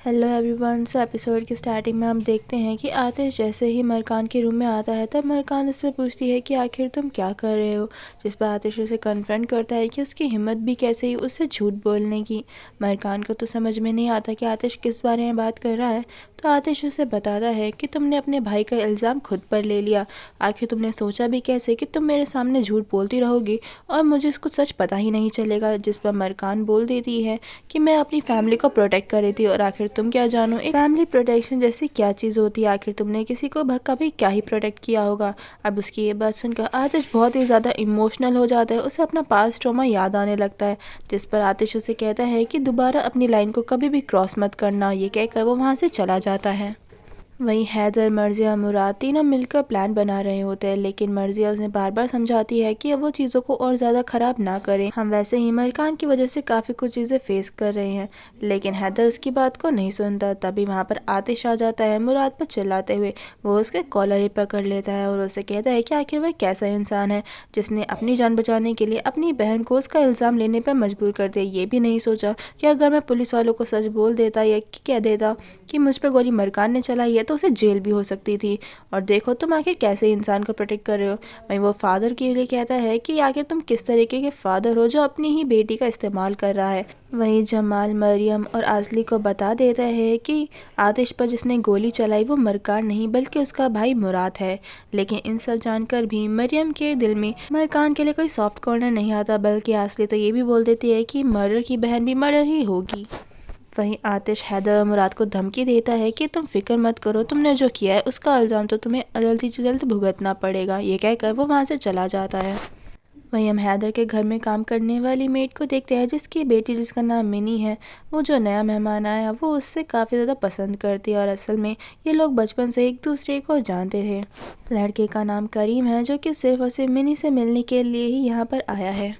Hello everyone. सो episode की starting में हम देखते हैं कि आतिश जैसे ही मरकान के रूम में आता है तब मरकान उससे पूछती है कि आखिर तुम क्या कर रहे हो, जिस पर आतिश उसे कन्फ्रंट करता है कि उसकी हिम्मत भी कैसे ही उससे झूठ बोलने की। मरकान को तो समझ में नहीं आता कि आतिश किस बारे में बात कर रहा है, तो आतिश उसे बताता है कि तुमने अपने भाई का इल्ज़ाम खुद पर ले लिया। आखिर तुमने सोचा भी कैसे कि तुम मेरे सामने झूठ बोलती रहोगी और मुझे इसको सच पता ही नहीं चलेगा। जिस पर मरकान बोल देती है कि मैं अपनी फैमिली को प्रोटेक्ट कर रही थी और आखिर तुम क्या जानो एक फैमिली प्रोटेक्शन जैसी क्या चीज़ होती है, आखिर तुमने किसी को कभी क्या ही प्रोटेक्ट किया होगा। अब उसकी ये बात सुनकर आतिश बहुत ही ज़्यादा इमोशनल हो जाता है, उसे अपना पास्ट ट्रॉमा याद आने लगता है। जिस पर आतिश उसे कहता है कि दोबारा अपनी लाइन को कभी भी क्रॉस मत करना। ये कहकर वो वहाँ से चला जाता है। वहीं हैदर, मर्जिया, मुराद तीनों मिलकर प्लान बना रहे होते हैं, लेकिन मर्जिया उन्हें बार बार समझाती है कि अब वो चीज़ों को और ज़्यादा ख़राब ना करें। हम वैसे ही मरकान की वजह से काफ़ी कुछ चीज़ें फेस कर रहे हैं, लेकिन हैदर उसकी बात को नहीं सुनता। तभी वहाँ पर आतिश आ जाता है मुराद पर चिल्लाते हुए। वो उसके कॉलर ही पकड़ लेता है और उसे कहता है कि आखिर वह कैसा इंसान है जिसने अपनी जान बचाने के लिए अपनी बहन को उसका इल्ज़ाम लेने पर मजबूर कर दिया। ये भी नहीं सोचा कि अगर मैं पुलिस वालों को सच बोल देता या कह देता कि मुझ पर गोली मरकान ने चलाई है तो उसे जेल भी हो सकती थी। और देखो तुम आखिर कैसे इंसान को प्रोटेक्ट कर रहे हो। वहीं वो फादर के लिए कहता है कि आखिर तुम किस तरीके के फादर हो जो अपनी ही बेटी का इस्तेमाल कर रहा है। वहीं जमाल मरियम और आजली को बता देता है कि आतिश पर जिसने गोली चलाई वो मरकान नहीं बल्कि उसका भाई मुराद है। लेकिन इन सब जानकर भी मरियम के दिल में मरकान के लिए कोई सॉफ्ट कॉर्नर नहीं आता, बल्कि आजली तो ये भी बोल देती है कि मर्डर की बहन भी मर्डर ही होगी। वहीं आतिश हैदर और मुराद को धमकी देता है कि तुम फिक्र मत करो, तुमने जो किया है उसका इल्ज़ाम तो तुम्हें जल्दी से जल्द भुगतना पड़ेगा। ये कहकर वो वहाँ से चला जाता है। वहीं हम हैदर के घर में काम करने वाली मेड को देखते हैं जिसकी बेटी, जिसका नाम मिनी है, वो जो नया मेहमान आया वो उससे काफ़ी ज़्यादा पसंद करती है और असल में ये लोग बचपन से एक दूसरे को जानते थे। लड़के का नाम करीम है जो कि सिर्फ और सिर्फ मिनी से मिलने के लिए ही यहाँ पर आया है।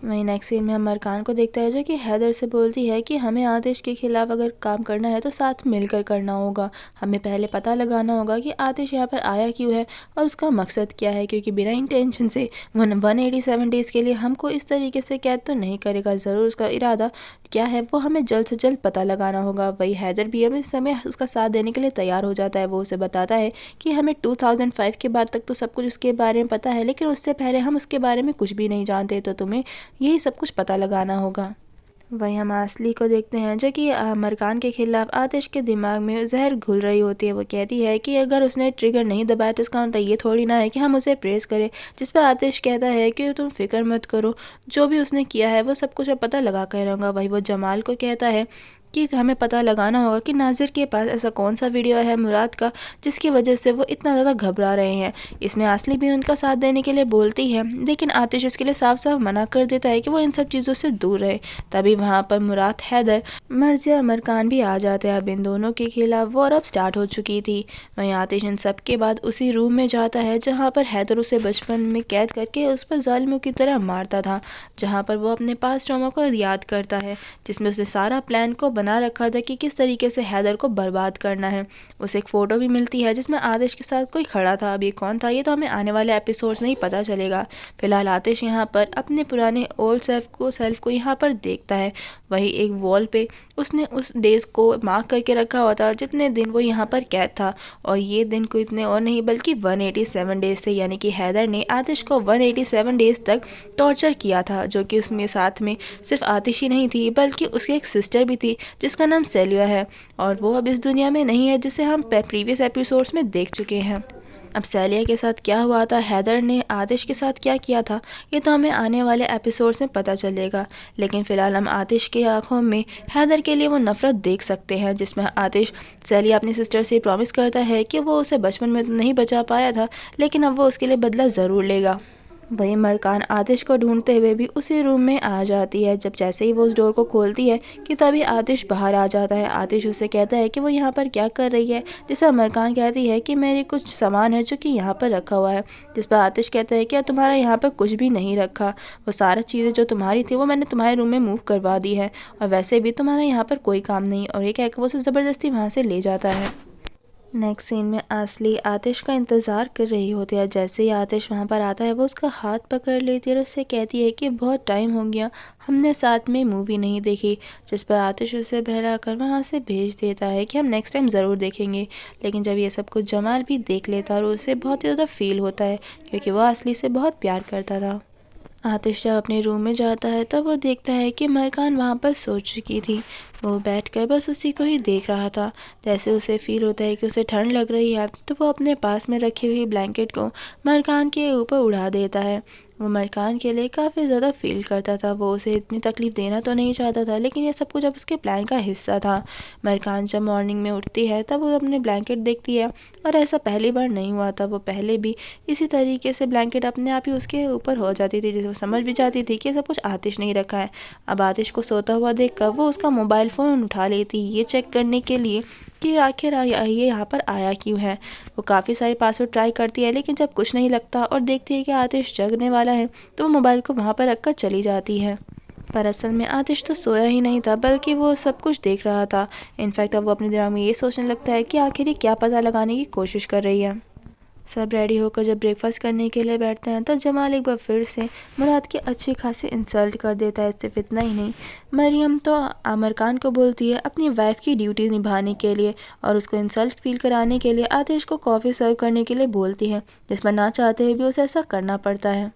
वहीं नेक्स्ट सीन में हम मरकान को देखता है जो कि हैदर से बोलती है कि हमें आतिश के खिलाफ अगर काम करना है तो साथ मिलकर करना होगा। हमें पहले पता लगाना होगा कि आतिश यहाँ पर आया क्यों है और उसका मकसद क्या है, क्योंकि बिना इंटेंशन से 187 डेज़ के लिए हमको इस तरीके से कैद तो नहीं करेगा। ज़रूर उसका इरादा क्या है वो हमें जल्द से जल्द पता लगाना होगा। वही हैदर भी अब इस समय उसका साथ देने के लिए तैयार हो जाता है। वो उसे बताता है कि हमें 2005 के बाद तक तो सब कुछ उसके बारे में पता है, लेकिन उससे पहले हम उसके बारे में कुछ भी नहीं जानते, तो तुम्हें यही सब कुछ पता लगाना होगा। वहीं हम असली को देखते हैं जो कि मरकान के खिलाफ आतिश के दिमाग में जहर घुल रही होती है। वो कहती है कि अगर उसने ट्रिगर नहीं दबाया तो इसका मतलब ये थोड़ी ना है कि हम उसे प्रेस करें। जिस पर आतिश कहता है कि तुम फिक्र मत करो, जो भी उसने किया है वो सब कुछ अब पता लगा कर रहूँगा। वही वो जमाल को कहता है कि हमें पता लगाना होगा कि नाजिर के पास ऐसा कौन सा वीडियो है मुराद का जिसकी वजह से वो इतना ज़्यादा घबरा रहे हैं। इसमें असली भी उनका साथ देने के लिए बोलती है, लेकिन आतिश इसके लिए साफ साफ मना कर देता है कि वो इन सब चीज़ों से दूर रहे। तभी वहाँ पर मुराद, हैदर, मर्जिया, मरकान भी आ जाते हैं। अब इन दोनों के खिलाफ वॉर अब स्टार्ट हो चुकी थी। वहीं आतिश इन सब के बाद उसी रूम में जाता है जहाँ पर हैदर उसे बचपन में कैद करके उस पर जालिमों की तरह मारता था, जहाँ पर वो अपने पास ट्रॉमा को याद करता है, जिसमें उसने सारा प्लान को बना रखा था कि किस तरीके से हैदर को बर्बाद करना है। उसे एक फ़ोटो भी मिलती है जिसमें आतिश के साथ कोई खड़ा था। अब ये कौन था ये तो हमें आने वाले एपिसोड्स में ही पता चलेगा। फिलहाल आतिश यहाँ पर अपने पुराने ओल्ड सेल्फ को यहाँ पर देखता है। वही एक वॉल पे उसने उस डेज को मार्क करके रखा हुआ था जितने दिन वो यहाँ पर कैद था, और ये दिन को इतने और नहीं बल्कि 187 डेज थे। यानी कि हैदर ने आतिश को 187 डेज तक टॉर्चर किया था, जो कि उसमें साथ में सिर्फ आतिश ही नहीं थी बल्कि उसकी एक सिस्टर भी थी जिसका नाम सेलिया है, और वो अब इस दुनिया में नहीं है, जिसे हम प्रीवियस एपिसोड्स में देख चुके हैं। अब सेलिया के साथ क्या हुआ था, हैदर ने आतिश के साथ क्या किया था, ये तो हमें आने वाले एपिसोड्स में पता चलेगा। लेकिन फ़िलहाल हम आतिश की आंखों में हैदर के लिए वो नफ़रत देख सकते हैं, जिसमें आतिश सेलिया अपनी सिस्टर से प्रॉमिस करता है कि वो उसे बचपन में तो नहीं बचा पाया था, लेकिन अब वो उसके लिए बदला ज़रूर लेगा। वहीं मरकान आतिश को ढूंढते हुए भी उसी रूम में आ जाती है। जब जैसे ही वो उस डोर को खोलती है कि तभी आतिश बाहर आ जाता है। आतिश उससे कहता है कि वो यहाँ पर क्या कर रही है, जिससे मरकान कहती है कि मेरे कुछ सामान है जो कि यहाँ पर रखा हुआ है। जिस पर आतिश कहता है कि तुम्हारा यहाँ पर कुछ भी नहीं रखा, वो सारा चीज़ें जो तुम्हारी थी वो मैंने तुम्हारे रूम में मूव करवा दी है, और वैसे भी तुम्हारा यहाँ पर कोई काम नहीं। और ये कहकर वो उसे ज़बरदस्ती वहाँ से ले जाता है। नेक्स्ट सीन में असली आतिश का इंतज़ार कर रही होती है। जैसे ही आतिश वहाँ पर आता है वो उसका हाथ पकड़ लेती है और उससे कहती है कि बहुत टाइम हो गया, हमने साथ में मूवी नहीं देखी। जिस पर आतिश उसे बहलाकर वहाँ से भेज देता है कि हम नेक्स्ट टाइम ज़रूर देखेंगे। लेकिन जब ये सब कुछ जमाल भी देख लेता है और उसे बहुत ही ज़्यादा फील होता है क्योंकि वह असली से बहुत प्यार करता था। आतिश जब अपने रूम में जाता है तब वो देखता है कि मरकान वहाँ पर सो चुकी थी। वो बैठकर बस उसी को ही देख रहा था। जैसे उसे फील होता है कि उसे ठंड लग रही है तो वो अपने पास में रखी हुई ब्लैंकेट को मरकान के ऊपर उड़ा देता है। वो मरकान के लिए काफ़ी ज़्यादा फील करता था। वो उसे इतनी तकलीफ़ देना तो नहीं चाहता था, लेकिन ये सब कुछ अब उसके प्लान का हिस्सा था। मरकान जब मॉर्निंग में उठती है तब वो अपने ब्लैंकेट देखती है और ऐसा पहली बार नहीं हुआ था। वो पहले भी इसी तरीके से ब्लैंकेट अपने आप ही उसके ऊपर हो जाती थी, जिसे वो समझ भी जाती थी कि ये सब कुछ आतिश नहीं रखा है। अब आतिश को सोता हुआ देखकर वो उसका मोबाइल फ़ोन उठा लेती ये चेक करने के लिए कि आखिर ये यहाँ पर आया क्यों है। वो काफ़ी सारे पासवर्ड ट्राई करती है, लेकिन जब कुछ नहीं लगता और देखती है कि आतिश जगने वाला है तो वो मोबाइल को वहाँ पर रखकर चली जाती है। पर असल में आतिश तो सोया ही नहीं था, बल्कि वो सब कुछ देख रहा था। इनफैक्ट अब वो अपने दिमाग में ये सोचने लगता है कि आखिर ये क्या पता लगाने की कोशिश कर रही है। सब रेडी होकर जब ब्रेकफास्ट करने के लिए बैठते हैं तो जमाल एक बार फिर से मुराद की अच्छी खासी इंसल्ट कर देता है। सिर्फ इतना ही नहीं, मरियम तो आमिर खान को बोलती है अपनी वाइफ की ड्यूटी निभाने के लिए और उसको इंसल्ट फील कराने के लिए आतिश को कॉफ़ी सर्व करने के लिए बोलती है, जिसमें ना चाहते हुए भी उसे ऐसा करना पड़ता है।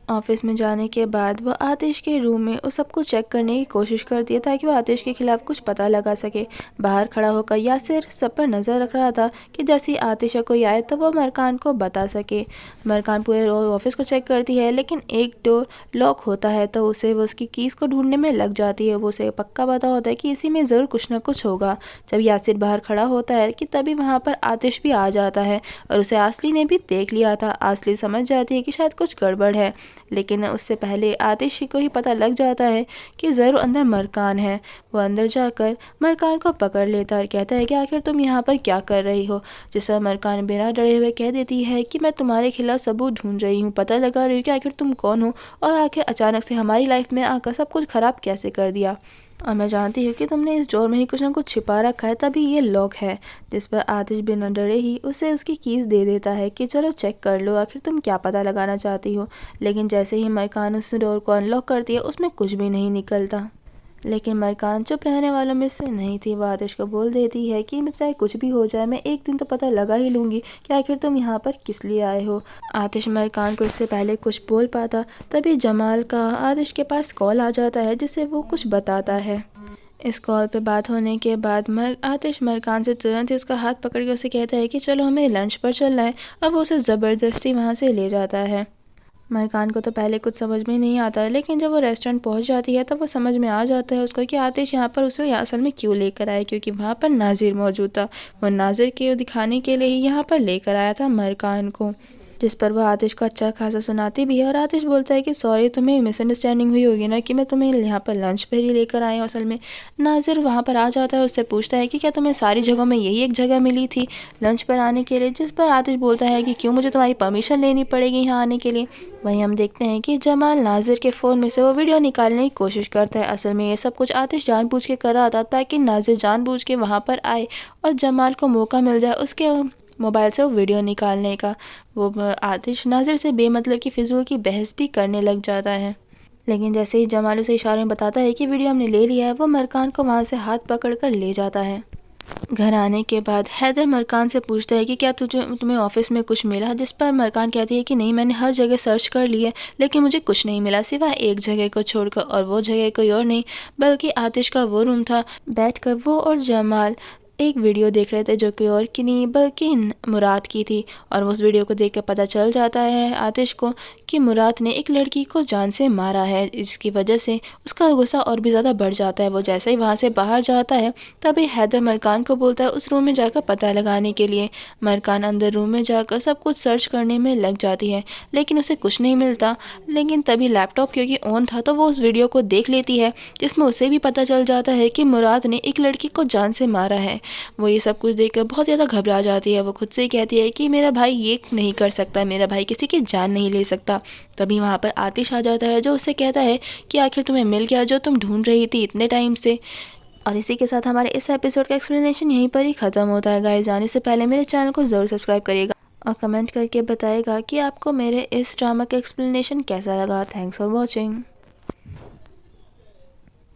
ऑफिस में जाने के बाद वह आतिश के रूम में उस सबको चेक करने की कोशिश करती है ताकि वह आतिश के खिलाफ कुछ पता लगा सके। बाहर खड़ा होकर यासिर सब पर नज़र रख रहा था कि जैसे ही आतिश या कोई आए तो वह मरकान को बता सके। मरकान पूरे ऑफिस को चेक करती है, लेकिन एक डोर लॉक होता है तो उसे वो उसकी कीज़ को ढूंढने में लग जाती है। वो उसे पक्का पता होता है कि इसी में ज़रूर कुछ ना कुछ होगा। जब यासिर बाहर खड़ा होता है कि तभी वहाँ पर आतिश भी आ जाता है और उसे आसली ने भी देख लिया था। आसली समझ जाती है कि शायद कुछ गड़बड़ है, लेकिन उससे पहले आतिश को ही पता लग जाता है कि ज़रूर अंदर मरकान है। वो अंदर जाकर मरकान को पकड़ लेता है और कहता है कि आखिर तुम यहाँ पर क्या कर रही हो। जिस पर मरकान बिना डरे हुए कह देती है कि मैं तुम्हारे खिलाफ सबूत ढूंढ रही हूँ, पता लगा रही हूँ कि आखिर तुम कौन हो और आखिर अचानक से हमारी लाइफ में आकर सब कुछ ख़राब कैसे कर दिया। और मैं जानती हूँ कि तुमने इस ड्रॉर में ही कुछ ना कुछ छिपा रखा है, तभी ये लॉक है। जिस पर आतिश बिना डरे ही उसे उसकी कीज़ दे देता है कि चलो चेक कर लो आखिर तुम क्या पता लगाना चाहती हो। लेकिन जैसे ही मरकान उस डोर को अनलॉक करती है उसमें कुछ भी नहीं निकलता। लेकिन मरकान चुप रहने वालों में से नहीं थी। वो आतिश को बोल देती है कि चाहे कुछ भी हो जाए मैं एक दिन तो पता लगा ही लूँगी कि आखिर तुम यहाँ पर किस लिए आए हो। आतिश मरकान को इससे पहले कुछ बोल पाता तभी जमाल का आतिश के पास कॉल आ जाता है जिससे वो कुछ बताता है। इस कॉल पे बात होने के बाद आतिश मरकान से तुरंत ही उसका हाथ पकड़ के उसे कहता है कि चलो हमें लंच पर चलना है। अब वो उसे ज़बरदस्ती वहाँ से ले जाता है। मरकान को तो पहले कुछ समझ में नहीं आता है, लेकिन जब वो रेस्टोरेंट पहुंच जाती है तब वो समझ में आ जाता है उसको कि आतिश यहाँ पर उसे असल में क्यों लेकर आया, क्योंकि वहाँ पर नाजिर मौजूद था। वो नाजिर के दिखाने के लिए ही यहाँ पर लेकर आया था मरकान को। जिस पर वह आतिश को अच्छा खासा सुनाती भी है और आतिश बोलता है कि सॉरी तुम्हें मिसअंडरस्टैंडिंग हुई होगी ना कि मैं तुम्हें यहाँ पर लंच पर ही लेकर आया हूँ। असल में नाजिर वहाँ पर आ जाता है, उससे पूछता है कि क्या तुम्हें सारी जगहों में यही एक जगह मिली थी लंच पर आने के लिए। जिस पर आतिश बोलता है कि क्यों मुझे तुम्हारी परमिशन लेनी पड़ेगी यहाँ आने के लिए। वहीं हम देखते हैं कि जमाल नाजिर के फ़ोन में से वो वीडियो निकालने की कोशिश करता है। असल में ये सब कुछ आतिश जानबूझ के कर रहा था ताकि नाजिर जानबूझ के वहाँ पर आए और जमाल को मौका मिल जाए उसके मोबाइल से वो वीडियो निकालने का। वो आतिश नाजिर से बेमतलब की फिजूल की बहस भी करने लग जाता है। लेकिन जैसे ही जमाल उसे इशारे में बताता है कि वीडियो हमने ले लिया है, वो मरकान को वहाँ से हाथ पकड़ कर ले जाता है। घर आने के बाद हैदर मरकान से पूछता है कि क्या तुम्हें ऑफिस में कुछ मिला। जिस पर मरकान कहती है कि नहीं, मैंने हर जगह सर्च कर ली है लेकिन मुझे कुछ नहीं मिला सिवाय एक जगह को छोड़कर, और वो जगह कोई और नहीं बल्कि आतिश का वो रूम था। बैठकर वो और जमाल एक वीडियो देख रहे थे जो कि और की नहीं बल्कि मुराद की थी। और उस वीडियो को देख कर पता चल जाता है आतिश को कि मुराद ने एक लड़की को जान से मारा है। इसकी वजह से उसका गुस्सा और भी ज़्यादा बढ़ जाता है। वो जैसे ही वहाँ से बाहर जाता है तभी हैदर मरकान को बोलता है उस रूम में जाकर पता लगाने के लिए। मरकान अंदर रूम में जाकर सब कुछ सर्च करने में लग जाती है, लेकिन उसे कुछ नहीं मिलता। लेकिन तभी लैपटॉप क्योंकि ऑन था तो वो उस वीडियो को देख लेती है, जिसमें उसे भी पता चल जाता है कि मुराद ने एक लड़की को जान से मारा है। वो ये सब कुछ देखकर बहुत ज़्यादा घबरा जाती है। वो खुद से कहती है कि मेरा भाई ये नहीं कर सकता, मेरा भाई किसी की जान नहीं ले सकता। तभी वहाँ पर आतिश आ जाता है जो उससे कहता है कि आखिर तुम्हें मिल गया जो तुम ढूंढ रही थी इतने टाइम से। और इसी के साथ हमारे इस एपिसोड का एक्सप्लेनेशन यहीं पर ही ख़त्म होता है गाइस। जाने से पहले मेरे चैनल को ज़रूर सब्सक्राइब करिएगा और कमेंट करके बताइएगा कि आपको मेरे इस ड्रामा का एक्सप्लेनेशन कैसा लगा। Thanks for watching.